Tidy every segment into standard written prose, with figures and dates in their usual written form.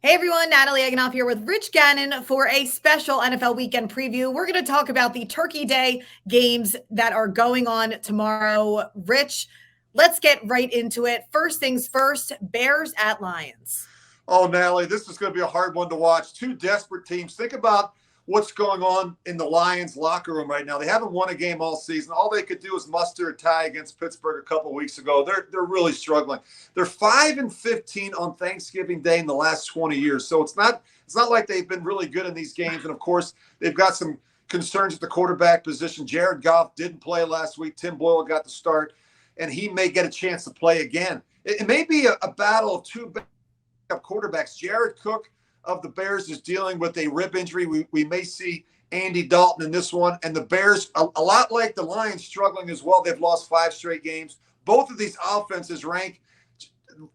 Hey everyone, Natalie Egenolf here with Rich Gannon for a special NFL weekend preview. We're going to talk about the Turkey Day games that are going on tomorrow. Rich, let's get right into it. First things first, Bears at Lions. Oh, Natalie, this is going to be a hard one to watch. Two desperate teams. Think about what's going on in the Lions locker room right now. They haven't won a game all season. All they could do is muster a tie against Pittsburgh a couple of weeks ago. They're really struggling. They're 5-15 on Thanksgiving Day in the last 20 years. So it's not like they've been really good in these games. And of course, they've got some concerns at the quarterback position. Jared Goff didn't play last week. Tim Boyle got the start, and he may get a chance to play again. It may be a battle of two quarterbacks. Jared Cook of the Bears is dealing with a rib injury. We may see Andy Dalton in this one. And the Bears, a lot like the Lions, struggling as well. They've lost 5 straight games. Both of these offenses rank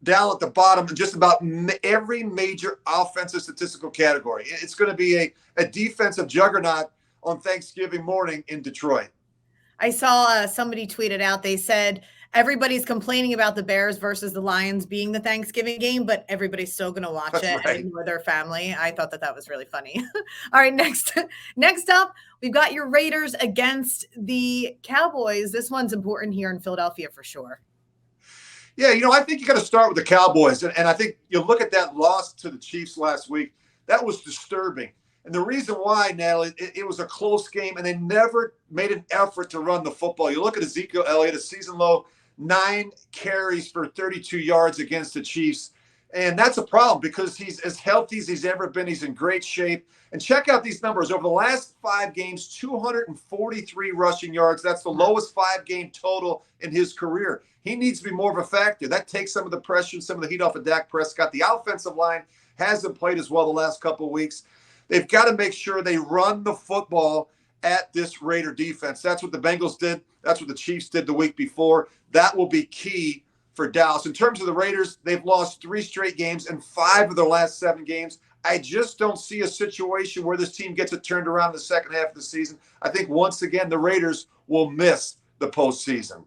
down at the bottom in just about every major offensive statistical category. It's going to be a defensive juggernaut on Thanksgiving morning in Detroit. I saw somebody tweeted out, they said, everybody's complaining about the Bears versus the Lions being the Thanksgiving game, but everybody's still going to watch it and ignore their family. I thought that was really funny. All right, next up, we've got your Raiders against the Cowboys. This one's important here in Philadelphia for sure. Yeah, I think you got to start with the Cowboys. And I think you look at that loss to the Chiefs last week. That was disturbing. And the reason why, Natalie, it was a close game, and they never made an effort to run the football. You look at Ezekiel Elliott, a season low 9 carries for 32 yards against the Chiefs. And that's a problem because he's as healthy as he's ever been. He's in great shape. And check out these numbers. Over the last 5 games, 243 rushing yards. That's the lowest 5-game total in his career. He needs to be more of a factor. That takes some of the pressure, some of the heat off of Dak Prescott. The offensive line hasn't played as well the last couple of weeks. They've got to make sure they run the football at this Raider defense. That's what the Bengals did. That's what the Chiefs did the week before. That will be key for Dallas. In terms of the Raiders, they've lost 3 straight games and 5 of their last 7 games. I just don't see a situation where this team gets it turned around in the second half of the season. I think once again, the Raiders will miss the postseason.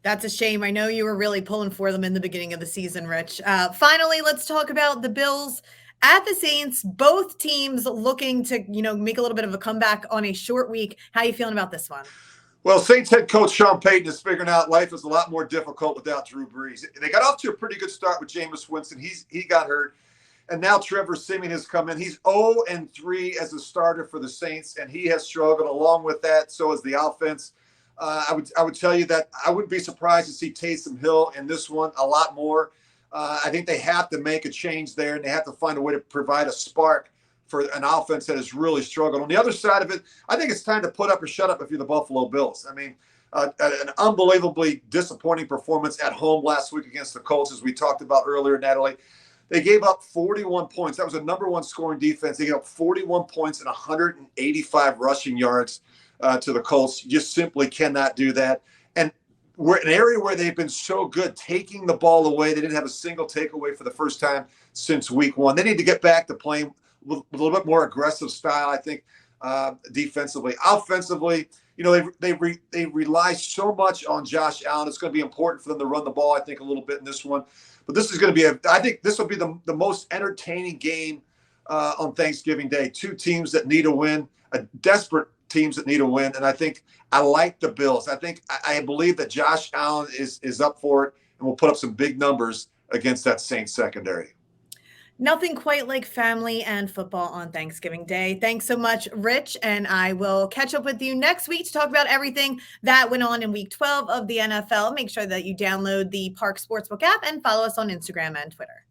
That's a shame. I know you were really pulling for them in the beginning of the season, Rich. Finally, let's talk about the Bills at the Saints. Both teams looking to, make a little bit of a comeback on a short week. How are you feeling about this one? Well, Saints head coach Sean Payton is figuring out life is a lot more difficult without Drew Brees. They got off to a pretty good start with Jameis Winston. He got hurt. And now Trevor Siemian has come in. He's 0-3 as a starter for the Saints, and he has struggled. Along with that, so has the offense. I would tell you that I wouldn't be surprised to see Taysom Hill in this one a lot more. I think they have to make a change there, and they have to find a way to provide a spark for an offense that has really struggled. On the other side of it, I think it's time to put up or shut up if you're the Buffalo Bills. I mean, an unbelievably disappointing performance at home last week against the Colts, as we talked about earlier, Natalie. They gave up 41 points. That was the number 1 scoring defense. They gave up 41 points and 185 rushing yards to the Colts. You just simply cannot do that. And we're an area where they've been so good taking the ball away. They didn't have a single takeaway for the first time since week 1. They need to get back to playing with a little bit more aggressive style, I think, defensively. Offensively, they rely so much on Josh Allen. It's going to be important for them to run the ball, I think, a little bit in this one. But this is going to be I think this will be the most entertaining game on Thanksgiving Day. 2 teams that need a win, desperate teams that need a win. And I think I like the Bills. I believe that Josh Allen is up for it and will put up some big numbers against that Saints secondary. Nothing quite like family and football on Thanksgiving Day. Thanks so much, Rich. And I will catch up with you next week to talk about everything that went on in week 12 of the NFL. Make sure that you download the Park Sportsbook app and follow us on Instagram and Twitter.